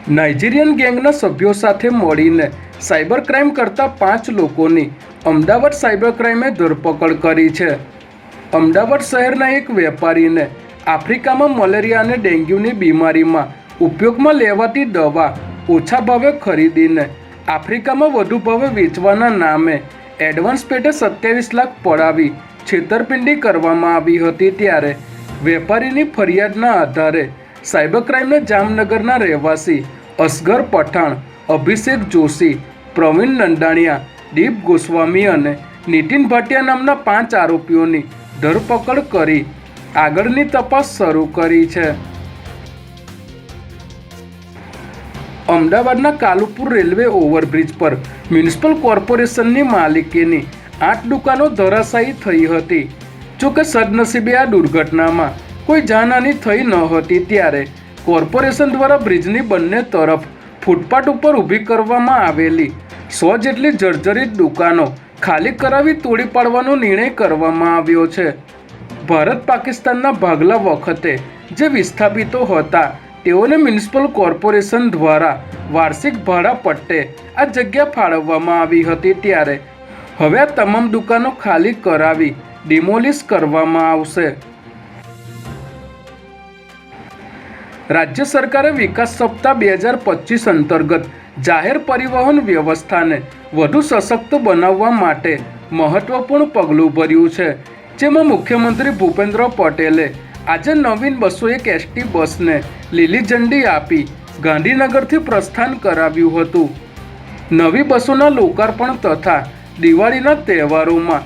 Nigerian ગેંગના સભ્યો સાથે મળીને સાયબર ક્રાઇમ કરતા 5 લોકોની અમદાવાદ સાયબર ક્રાઇમે ધરપકડ કરી છે। અમદાવાદ શહેરના એક વેપારીને આફ્રિકામાં મલેરિયા અને ડેન્ગ્યુની બીમારીમાં ઉપયોગમાં લેવાતી દવા ઓછા ભાવે ખરીદીને આફ્રિકામાં વધુ ભાવે વેચવાના નામે એડવાન્સ પેટે 27 લાખ પડાવી છેતરપિંડી કરવામાં આવી હતી। ત્યારે વેપારીની ફરિયાદના આધારે સાયબર ક્રાઇમને જામનગરના રહેવાસી અસગર પઠાણ, અભિષેક જોશી, પ્રવીણ નંદાણીયા, દીપ ગોસ્વામી અને નીતિન ભાટિયા નામના 5 આરોપીઓની ધરપકડ કરી આગળની તપાસ શરૂ કરી છે। અમદાવાદના કાલુપુર રેલવે ઓવરબ્રિજ પર મ્યુનિસિપલ કોર્પોરેશનની માલિકીની 8 દુકાનો ધરાશાયી થઈ હતી। જોકે સદનસીબે આ દુર્ઘટનામાં કોઈ જાનહાની થઈ ન હતી। ત્યારે કોર્પોરેશન દ્વારા બ્રિજની બંને તરફ ફૂટપાથ ઉપર ઊભી કરવામાં આવેલી 100 જેટલી જર્જરિત દુકાનો ખાલી કરાવી તોડી પાડવાનો નિર્ણય કરવામાં આવ્યો છે। ભારત પાકિસ્તાનના ભાગલા વખતે જે વિસ્થાપિતો હતા તેઓને મ્યુનિસિપલ કોર્પોરેશન દ્વારા વાર્ષિક ભાડા પટ્ટે આ જગ્યા ફાળવવામાં આવી હતી। ત્યારે હવે આ તમામ દુકાનો ખાલી કરાવી ડિમોલિશ કરવામાં આવશે। રાજ્ય સરકારે વિકાસ સપ્તાહ 2025 અંતર્ગત જાહેર પરિવહન વ્યવસ્થાને વધુ સશક્ત બનાવવા માટે મહત્વપૂર્ણ પગલું ભર્યું છે। જેમાં મુખ્યમંત્રી ભૂપેન્દ્ર પટેલે આજે નવીન 201 એસટી બસને લીલી ઝંડી આપી ગાંધીનગરથી પ્રસ્થાન કરાવ્યું હતું। નવી બસોના લોકાર્પણ તથા દિવાળીના તહેવારોમાં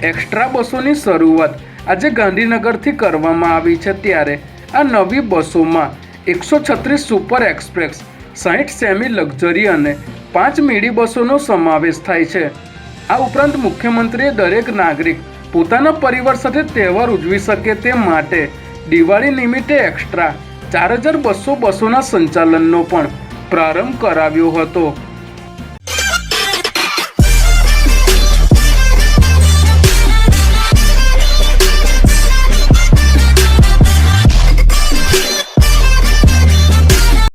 એક્સ્ટ્રા બસોની શરૂઆત આજે ગાંધીનગરથી કરવામાં આવી છે। ત્યારે આ નવી બસોમાં 136 સુપર એક્સપ્રેસ, 60 સેમી લક્ઝરી અને 5 મીડી બસોનો સમાવેશ થાય છે। આ ઉપરાંત મુખ્યમંત્રીએ દરેક નાગરિક પોતાના પરિવાર સાથે તહેવાર ઉજવી શકે તે માટે દિવાળી નિમિત્તે એક્સ્ટ્રા 4200 બસોના સંચાલનનો પણ પ્રારંભ કરાવ્યો હતો।